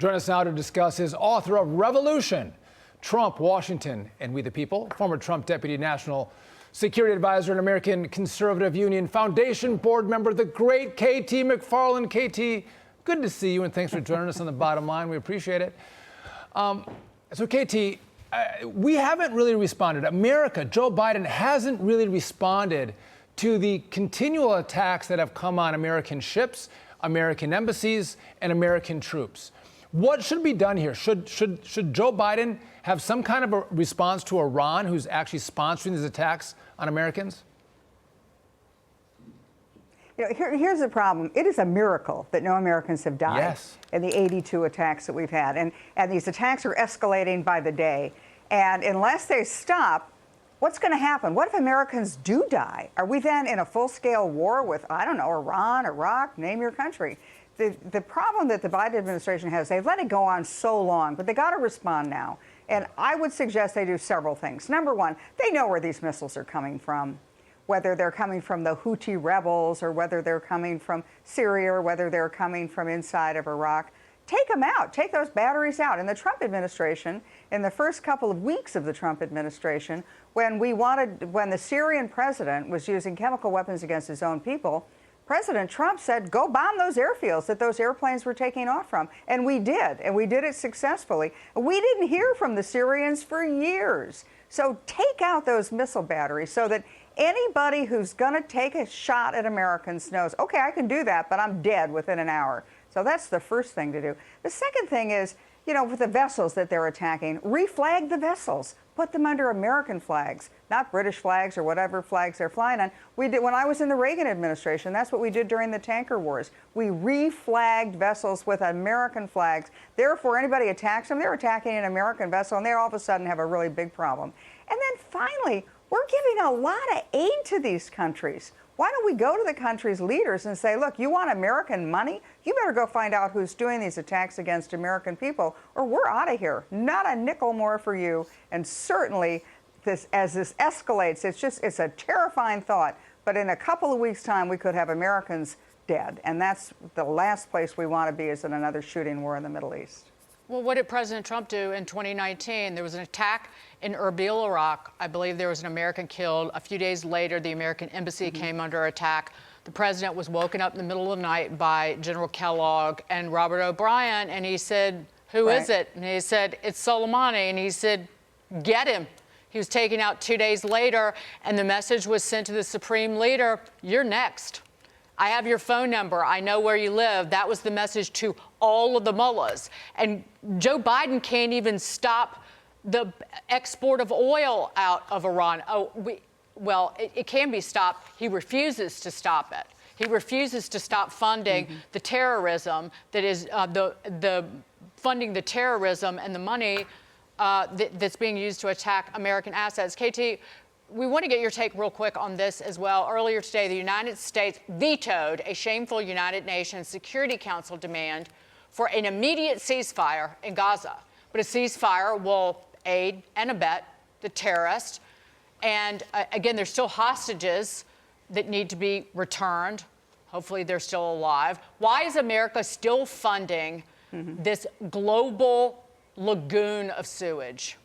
Join us now to discuss his author of Revolution, Trump, Washington, and We the People, former Trump Deputy National Security Advisor and American Conservative Union Foundation board member, the great KT McFarland. KT, good to see you, and thanks for joining us on The Bottom Line. We appreciate it. So, KT, we haven't really responded. America, Joe Biden, hasn't really responded to the continual attacks that have come on American ships, American embassies, and American troops. What should be done here? Should Joe Biden have some kind of a response to Iran, who's actually sponsoring these attacks on Americans? You know, here's the problem. It is a miracle that no Americans have died in the 82 attacks that we've had. And these attacks are escalating by the day. And unless they stop, what's going to happen? What if Americans do die? Are we then in a full-scale war with, I don't know, Iran, Iraq, name your country? The problem that the Biden administration has, they've let it go on so long, but they got to respond now. And I would suggest they do several things. Number one, they know where these missiles are coming from, whether they're coming from the Houthi rebels or whether they're coming from Syria or whether they're coming from inside of Iraq. Take them out. Take those batteries out. In the Trump administration, in the first couple of weeks of the Trump administration, when the Syrian president was using chemical weapons against his own people, President Trump said, go bomb those airfields that those airplanes were taking off from. And we did it successfully. We didn't hear from the Syrians for years. So take out those missile batteries so that anybody who's going to take a shot at Americans knows, okay, I can do that, but I'm dead within an hour. So that's the first thing to do. The second thing is, you know, with the vessels that they're attacking, reflag the vessels. Put them under American flags, not British flags or whatever flags they're flying on. We did when I was in the Reagan administration. That's what we did during the tanker wars. We reflagged vessels with American flags. Therefore, anybody attacks them, they're attacking an American vessel, and they all of a sudden have a really big problem. And then finally, we're giving a lot of aid to these countries. Why don't we go to the country's leaders and say, look, you want American money? You better go find out who's doing these attacks against American people, or we're out of here. Not a nickel more for you. And certainly, as this escalates, it's a terrifying thought. But in a couple of weeks' time, we could have Americans dead. And that's the last place we want to be, is in another shooting war in the Middle East. Well, what did President Trump do in 2019? There was an attack in Erbil, Iraq. I believe there was an American killed. A few days later, the American embassy came under attack. The president was woken up in the middle of the night by General Kellogg and Robert O'Brien, and he said, who is it? And he said, it's Soleimani. And he said, get him. He was taken out 2 days later, and the message was sent to the supreme leader, you're next. I have your phone number. I know where you live. That was the message to all of the mullahs. And Joe Biden can't even stop the export of oil out of Iran. It can be stopped. He refuses to stop it. He refuses to stop funding the terrorism that is the funding the terrorism and the money that's being used to attack American assets. KT, we want to get your take real quick on this as well. Earlier today, the United States vetoed a shameful United Nations Security Council demand for an immediate ceasefire in Gaza. But a ceasefire will aid and abet the terrorists. And again, there's still hostages that need to be returned. Hopefully they're still alive. Why is America still funding this global lagoon of sewage?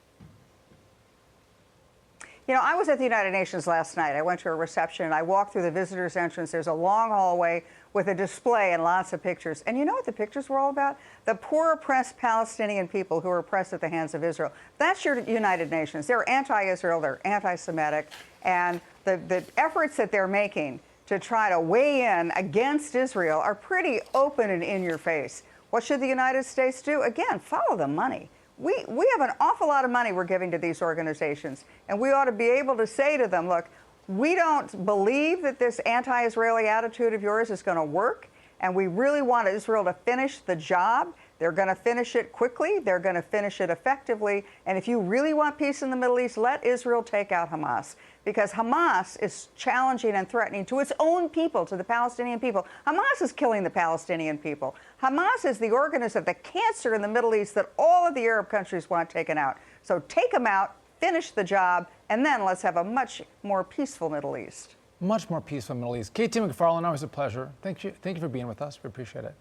You know, I was at the United Nations last night. I went to a reception, and I walked through the visitor's entrance. There's a long hallway with a display and lots of pictures. And you know what the pictures were all about? The poor, oppressed Palestinian people who are oppressed at the hands of Israel. That's your United Nations. They're anti-Israel. They're anti-Semitic. And the efforts that they're making to try to weigh in against Israel are pretty open and in your face. What should the United States do? Again, follow the money. We have an awful lot of money we're giving to these organizations, and we ought to be able to say to them, look, we don't believe that this anti-Israeli attitude of yours is going to work, and we really want Israel to finish the job. They're going to finish it quickly. They're going to finish it effectively. And if you really want peace in the Middle East, let Israel take out Hamas, because Hamas is challenging and threatening to its own people, to the Palestinian people. Hamas is killing the Palestinian people. Hamas is the organism, the cancer in the Middle East that all of the Arab countries want taken out. So take them out, finish the job, and then let's have a much more peaceful Middle East. Much more peaceful Middle East. KT McFarland, always a pleasure. Thank you for being with us. We appreciate it.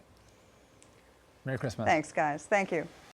Merry Christmas. Thanks, guys. Thank you.